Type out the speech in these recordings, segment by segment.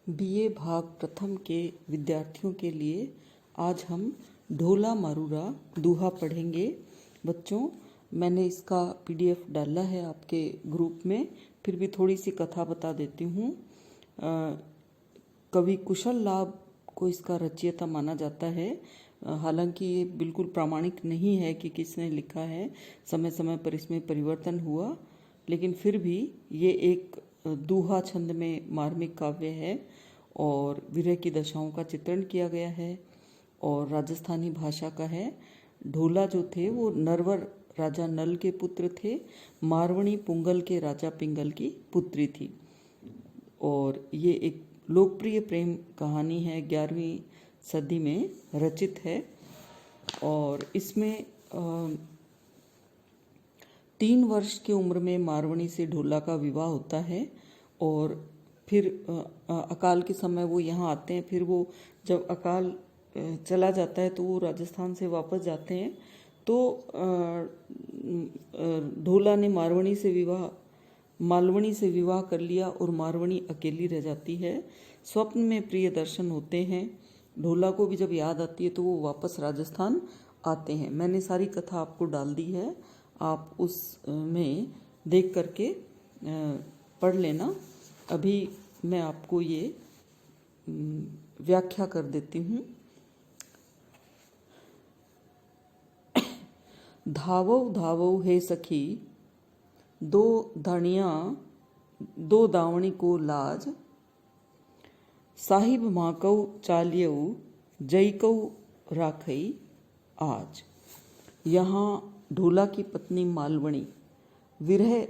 BA भाग प्रथम के विद्यार्थियों के लिए आज हम ढोला मारूरा दोहा पढ़ेंगे। बच्चों, मैंने इसका पीडीएफ डाला है आपके ग्रुप में, फिर भी थोड़ी सी कथा बता देती हूँ। कवि कुशल लाभ को इसका रचयिता माना जाता है। हालांकि ये बिल्कुल प्रामाणिक नहीं है कि किसने लिखा है, समय समय पर इसमें परिवर्तन हुआ, लेकिन फिर भी ये एक दोहा छंद में मार्मिक काव्य है और विरह की दशाओं का चित्रण किया गया है और राजस्थानी भाषा का है। ढोला जो थे वो नरवर राजा नल के पुत्र थे, मारवणी पुंगल के राजा पिंगल की पुत्री थी और ये एक लोकप्रिय प्रेम कहानी है, 11वीं सदी में रचित है और इसमें 3 वर्ष की उम्र में मारवणी से ढोला का विवाह होता है और फिर अकाल के समय वो यहाँ आते हैं। फिर वो जब अकाल चला जाता है तो वो राजस्थान से वापस जाते हैं। तो ढोला ने मालवणी से विवाह कर लिया और मारवणी अकेली रह जाती है। स्वप्न में प्रिय दर्शन होते हैं। ढोला को भी जब याद आती है तो वो वापस राजस्थान आते हैं। मैंने सारी कथा आपको डाल दी है, आप उस में देख करके पढ़ लेना। अभी मैं आपको ये व्याख्या कर देती हूँ। धावो धावो हे सखी, दो दावणी को लाज, साहिब माकौ चालियऊ, जईकौ राखई आज। यहाँ ढोला की पत्नी मालवणी विरह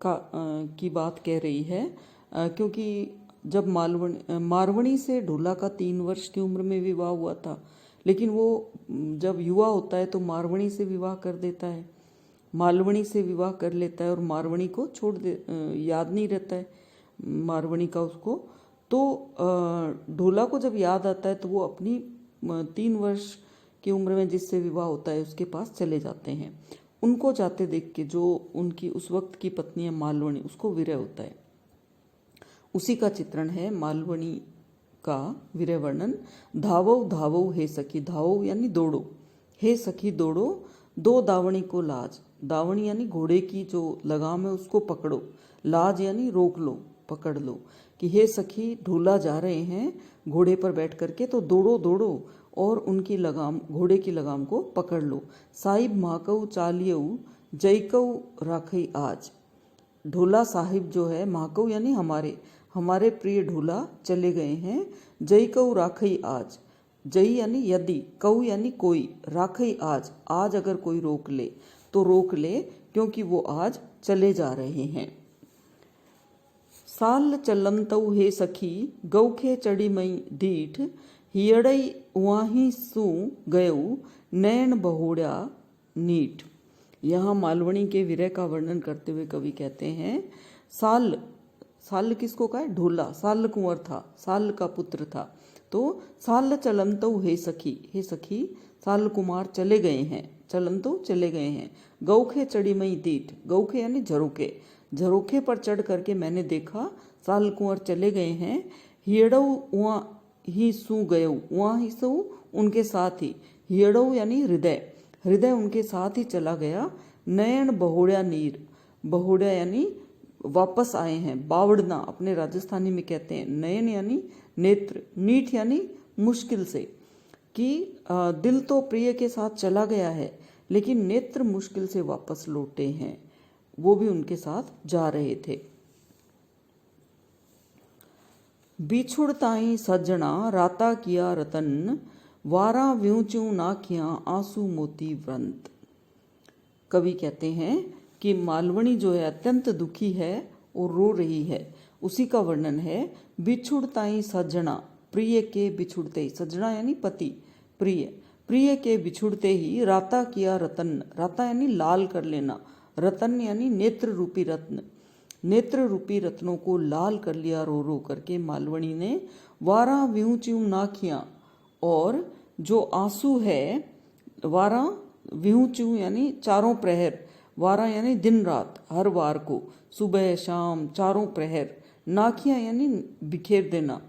की बात कह रही है, क्योंकि जब मारवणी से ढोला का 3 वर्ष की उम्र में विवाह हुआ था, लेकिन वो जब युवा होता है तो मारवणी से विवाह कर देता है, मालवणी से विवाह कर लेता है और मारवणी को छोड़ दे, याद नहीं रहता है मारवणी का उसको। तो ढोला को जब याद आता है तो वो अपनी 3 वर्ष की उम्र में जिससे विवाह होता है उसके पास चले जाते हैं। उनको जाते देख के जो उनकी उस वक्त की पत्नी है मालवणी, उसको विरह होता है। उसी का चित्रण है मालवणी का विरह वर्णन। धावो धावो हे सखी, धावो यानी दौड़ो, हे सखी दौड़ो, दो दावणी को लाज, दावणी यानी घोड़े की जो लगाम है उसको पकड़ो, लाज यानी रोक लो, पकड़ लो। कि हे सखी, ढोला जा रहे हैं घोड़े पर बैठ करके, तो दौड़ो दौड़ो और उनकी लगाम, घोड़े की लगाम को पकड़ लो। साहिब माकऊ चालियऊ, जईकऊ राखई आज। ढोला साहिब जो है, माकऊ यानी हमारे प्रिय ढोला चले गए हैं। जईकऊ राखई आज, जई यानी यदि, कऊ यानी कोई, राखई आज अगर कोई रोक ले तो रोक ले, क्योंकि वो आज चले जा रहे हैं। साल चलंतऊ हे सखी, गौखे चढ़ी मई डीठ, हियड़ई वाही सू गयऊ, नैन बहुड़ा नीठ। यहाँ मालवणी के विरह का वर्णन करते हुए कवि कहते हैं, साल किसको कहा है? ढोला। साल कुंवर था, साल का पुत्र था। तो साल चलंतऊ हे सखी साल कुमार चले गए हैं, चलंतऊ चले गए हैं। गौखे चढ़ी मई दीठ, गौखे यानी झरोखे पर चढ़ करके मैंने देखा, साल कुंवर चले गए हैं। हियड़ऊ वहाँ ही सू गयऊ, वहाँ ही सू उनके साथ ही, हियड़ऊ यानी हृदय उनके साथ ही चला गया। नयन बहुड़ा नीर, बहुड़ा यानी वापस आए हैं, बावड़ना अपने राजस्थानी में कहते हैं। नयन यानी नेत्र, नीठ यानी मुश्किल से, कि दिल तो प्रिय के साथ चला गया है लेकिन नेत्र मुश्किल से वापस लौटे हैं, वो भी उनके साथ जा रहे थे। बिछुड़ताई सज्जना राता किया रतन, वारा व्यूचू नाखियां आंसू मोती व्रंत। कवि कहते हैं कि मालवणी जो है अत्यंत दुखी है और रो रही है। उसी का वर्णन है। बिछुड़ताई सज्जना, प्रिय के बिछुड़ते ही, सज्जना यानी पति, प्रिय के बिछुड़ते ही, राता किया रतन, राता यानी लाल कर लेना, रतन यानी नेत्र रूपी रत्न, नेत्र रूपी रत्नों को लाल कर लिया रो रो करके मालवणी ने। वारा व्यूचू नाखियां, और जो आंसू है, वारा व्यूचू यानी चारों प्रहर, वारा यानी दिन रात, हर वार को, सुबह शाम चारों प्रहर, नाखियां यानी बिखेर देना,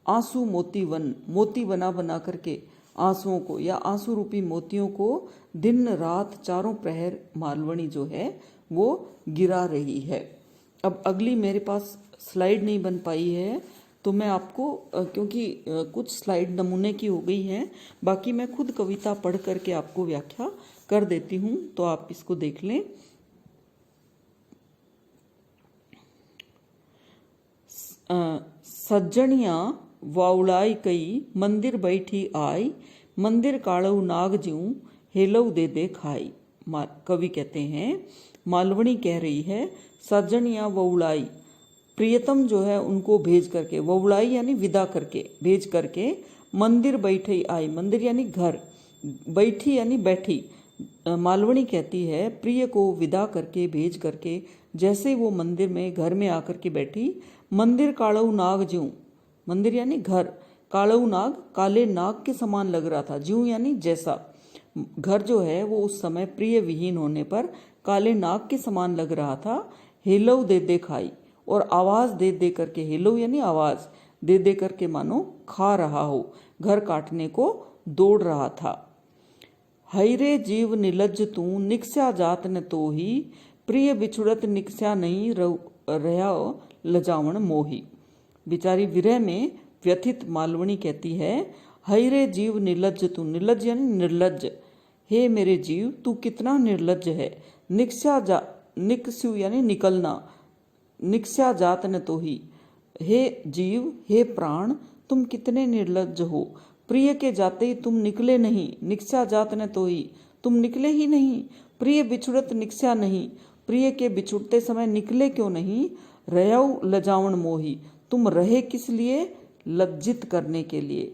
आंसू मोतीवन, मोती बना बना करके आंसुओं को या आंसू रूपी मोतियों को दिन रात चारों प्रहर मालवणी जो है वो गिरा रही है। अब अगली मेरे पास स्लाइड नहीं बन पाई है, तो मैं आपको क्योंकि कुछ स्लाइड नमूने की हो गई हैं, बाकी मैं खुद कविता पढ़ करके आपको व्याख्या कर देती हूँ, तो आप इसको देख लें। सज्जनिया वाउलाई कई, मंदिर बैठी आई, मंदिर काड़ऊ नाग ज्यूं, हेलऊ दे दे खाई। कवि कहते हैं, मालवणी कह रही है, सज्जनिया वउलाई, प्रियतम जो है उनको भेज करके, वउलाई यानी विदा करके, भेज करके, मंदिर बैठी आई, मंदिर यानी घर, बैठी यानी बैठी। मालवणी कहती है, प्रिय को विदा करके, भेज करके, जैसे वो मंदिर में घर में आकर के बैठी, मंदिर काड़ऊ नाग ज्यूं, मंदिर यानी घर, काड़ऊ नाग काले नाग के समान लग रहा था, ज्यूं यानी जैसा। घर जो है वो उस समय प्रिय विहीन होने पर काले नाग के समान लग रहा था। हेलऊ दे दे खाई, और आवाज दे दे करके, हेलऊ यानी आवाज, दे दे करके मानो खा रहा हो, घर काटने को दौड़ रहा था। हैरे जीव निलज्ज तू, निक्स्या जात न तो ही, प्रिय बिछुड़त निक्स्या नहीं रहा लजावण मोही। बिचारी विरह में व्यथित मालवणी कहती है, हैरे जीव निलज्ज तू, निलज्ज यानी निर्लज्ज, हे मेरे जीव तू कितना निर्लज्ज है। निक्स्यु यानी निकलना, निक्स्या जात न तो ही, हे जीव हे प्राण तुम कितने निर्लज्ज हो, प्रिय के जाते ही तुम निकले नहीं, निक्स्या जात न तो ही, तुम निकले ही नहीं, प्रिय बिछुड़त निक्स्या नहीं, प्रिय के बिछुड़ते समय निकले क्यों नहीं, रहऊ लजावण मोही, तुम रहे किस लिए, लज्जित करने के लिए,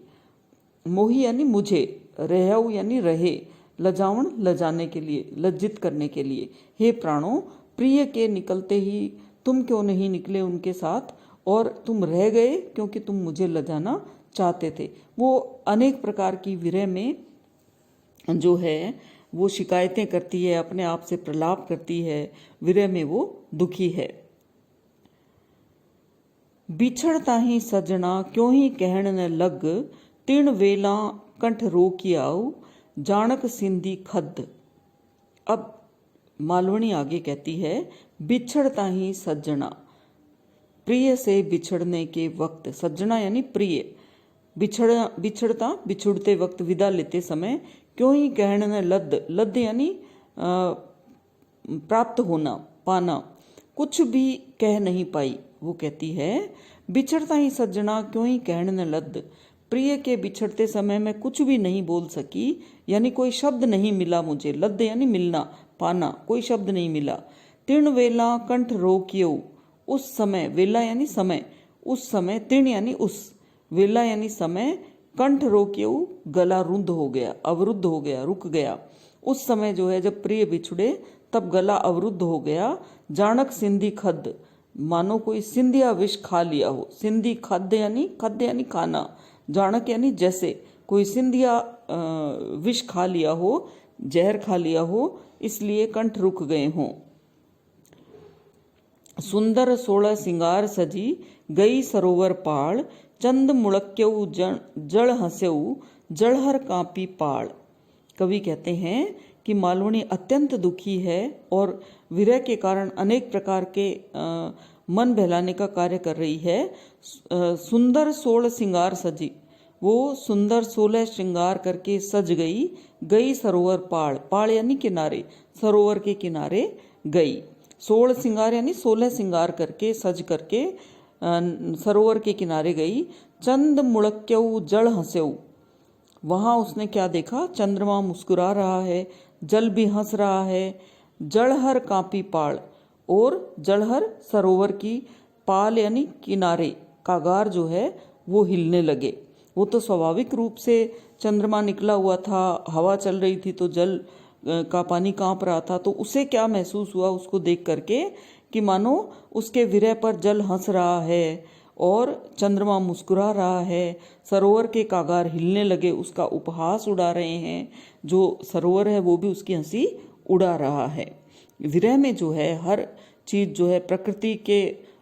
मोही यानी मुझे, रहऊ यानी रहे, लजावण लजाने के लिए, लज्जित करने के लिए। हे प्राणों, प्रिय के निकलते ही तुम क्यों नहीं निकले उनके साथ, और तुम रह गए क्योंकि तुम मुझे लजाना चाहते थे। वो अनेक प्रकार की विरह में जो है वो शिकायतें करती है, अपने आप से प्रलाप करती है, विरह में वो दुखी है। बिछड़ता ही सजना क्यों ही कहण न लग, तिण वेला कंठ रोकियाऊ, जानक सिंधी खद। अब मालवणी आगे कहती है, बिछड़ता ही सज्जना, प्रिय से बिछड़ने के वक्त, सज्जना यानी प्रिय, बिछड़ता बिछुड़ते वक्त, विदा लेते समय, क्यों ही कहण न लद, लद यानी प्राप्त होना, पाना, कुछ भी कह नहीं पाई। वो कहती है, बिछड़ता ही सज्जना क्यों ही कहण न लद, प्रिय के बिछड़ते समय मैं कुछ भी नहीं बोल सकी, यानी कोई शब्द नहीं मिला मुझे, लद यानी मिलना, पाना, कोई शब्द नहीं मिला। तिण वेला कंठ रोकियो, उस समय, वेला यानी समय, उस समय, तिण यानी उस, वेला यानी समय, कंठ रोकियो गला रुंध हो गया, अवरुद्ध हो गया, रुक गया। उस समय जो है जब प्रिय बिछुड़े तब गला अवरुद्ध हो गया। जानक सिंधी खद, मानो कोई सिंधिया विष खा लिया हो, सिंधी खद यानी खाना, जानक यानी जैसे कोई सिंधिया विष खा लिया हो, जहर खा लिया हो, इसलिए कंठ रुक गए हों। सुंदर सोलह सिंगार सजी, गई सरोवर पाड़, चंद मुड़क्यऊ जड़ हंस्यऊ, जड़हर कांपी पाड़। कवि कहते हैं कि मालवणी अत्यंत दुखी है और विरह के कारण अनेक प्रकार के मन बहलाने का कार्य कर रही है। सुंदर 16 श्रृंगार सजी, वो सुंदर 16 श्रृंगार करके सज गई, गई सरोवर पाड़, पाड़ यानी किनारे, सरोवर के किनारे गई। 16 श्रृंगार यानी 16 श्रृंगार करके, सज करके सरोवर के किनारे गई। चंद मुड़क्यऊ जड़ हंस्यऊ, वहां उसने क्या देखा, चंद्रमा मुस्कुरा रहा है, जल भी हंस रहा है। जड़हर कांपी पाड़, और जड़हर सरोवर की पाल यानी किनारे, कागार जो है वो हिलने लगे। वो तो स्वाभाविक रूप से चंद्रमा निकला हुआ था, हवा चल रही थी तो जल का पानी कांप रहा था, तो उसे क्या महसूस हुआ उसको देख करके कि मानो उसके विरह पर जल हंस रहा है और चंद्रमा मुस्कुरा रहा है, सरोवर के कागार हिलने लगे, उसका उपहास उड़ा रहे हैं, जो सरोवर है वो भी उसकी हंसी उड़ा रहा है। विरह में जो है हर चीज जो है, प्रकृति के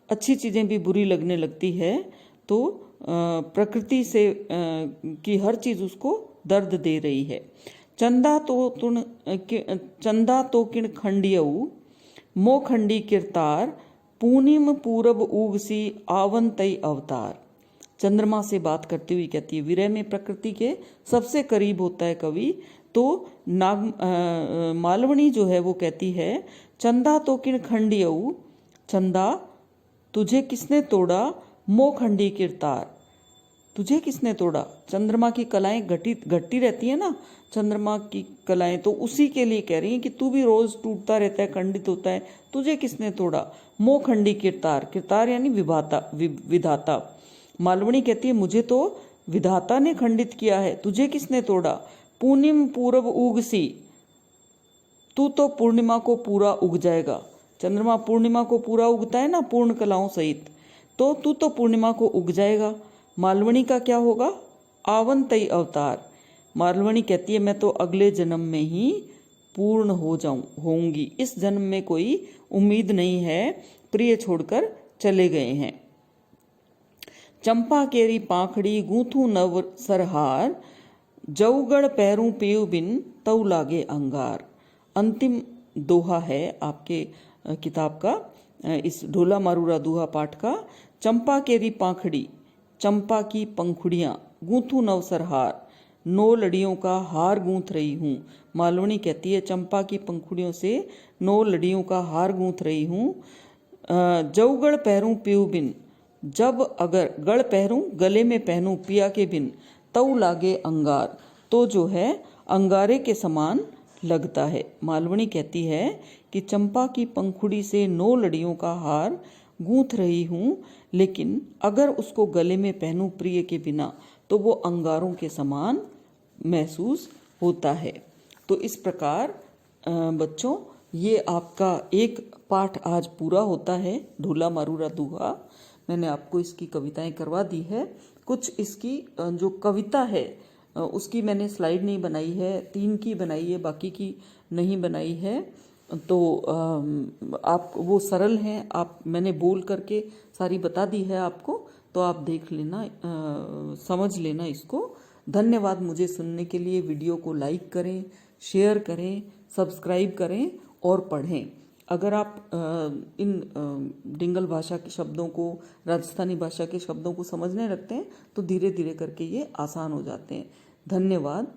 अच्छी चीजें भी बुरी लगने लगती है। तो प्रकृति से की हर चीज उसको दर्द दे रही है। चंदा तो किण खंडियऊ मो खंडी किरतार पूनिम पूरब उगसी आवन तई अवतार। चंद्रमा से बात करती हुई कहती है, विरह में प्रकृति के सबसे करीब होता है कवि। तो मालवणी जो है वो कहती है, चंदा तो किण खंडियऊ, चंदा तुझे किसने तोड़ा, मो खंडी किरतार, तुझे किसने तोड़ा। चंद्रमा की कलाएं घटती रहती है ना, चंद्रमा की कलाएं, तो उसी के लिए कह रही हैं कि तू भी रोज टूटता रहता है, खंडित होता है, तुझे किसने तोड़ा। मो खंडी किरतार, किरतार यानी विधाता। मालवणी कहती है, मुझे तो विधाता ने खंडित किया है, तुझे किसने तोड़ा। पूर्णिम पूरब उगसी, तू तो पूर्णिमा को पूरा उग जाएगा। चंद्रमा पूर्णिमा को पूरा उगता है ना, पूर्ण कलाओं सहित, तो तू तो पूर्णिमा को उग जाएगा। मालवणी का क्या होगा, आवन तई अवतार। मालवणी कहती है, मैं तो अगले जन्म में ही पूर्ण होंगी, इस जन्म में कोई उम्मीद नहीं है, प्रिय छोड़कर चले गए हैं। चंपा केरी पाखड़ी गूंथू नव सरहार, जऊगढ़ पैरूं पीऊ बिन तऊ लागे अंगार। अंतिम दोहा है आपके किताब का, इस ढोला मारूरा दोहा पाठ का। चंपा केरी पाखड़ी, चंपा की पंखुड़ियां, गूंथू नव सरहार, 9 लड़ियों का हार गूंथ रही हूँ। मालवणी कहती है, चंपा की पंखुड़ियों से 9 लड़ियों का हार गूंथ रही हूँ। जऊगढ़ पहरूं पीऊ बिन, जब अगर गढ़ पहरूं गले में पहनूं पिया के बिन, तऊ लागे अंगार, तो जो है अंगारे के समान लगता है। मालवणी कहती है कि चंपा की पंखुड़ी से 9 लड़ियों का हार गूंथ रही हूँ, लेकिन अगर उसको गले में पहनूं प्रिय के बिना, तो वो अंगारों के समान महसूस होता है। तो इस प्रकार बच्चों, ये आपका एक पाठ आज पूरा होता है, ढोला मारूरा दोहा। मैंने आपको इसकी कविताएं करवा दी है। कुछ इसकी जो कविता है उसकी मैंने स्लाइड नहीं बनाई है, 3 की बनाई है, बाकी की नहीं बनाई है। तो आप वो सरल हैं, आप मैंने बोल करके सारी बता दी है आपको, तो आप देख लेना, समझ लेना इसको। धन्यवाद मुझे सुनने के लिए। वीडियो को लाइक करें, शेयर करें, सब्सक्राइब करें और पढ़ें। अगर आप इन डिंगल भाषा के शब्दों को, राजस्थानी भाषा के शब्दों को समझने लगते हैं तो धीरे धीरे करके ये आसान हो जाते हैं। धन्यवाद।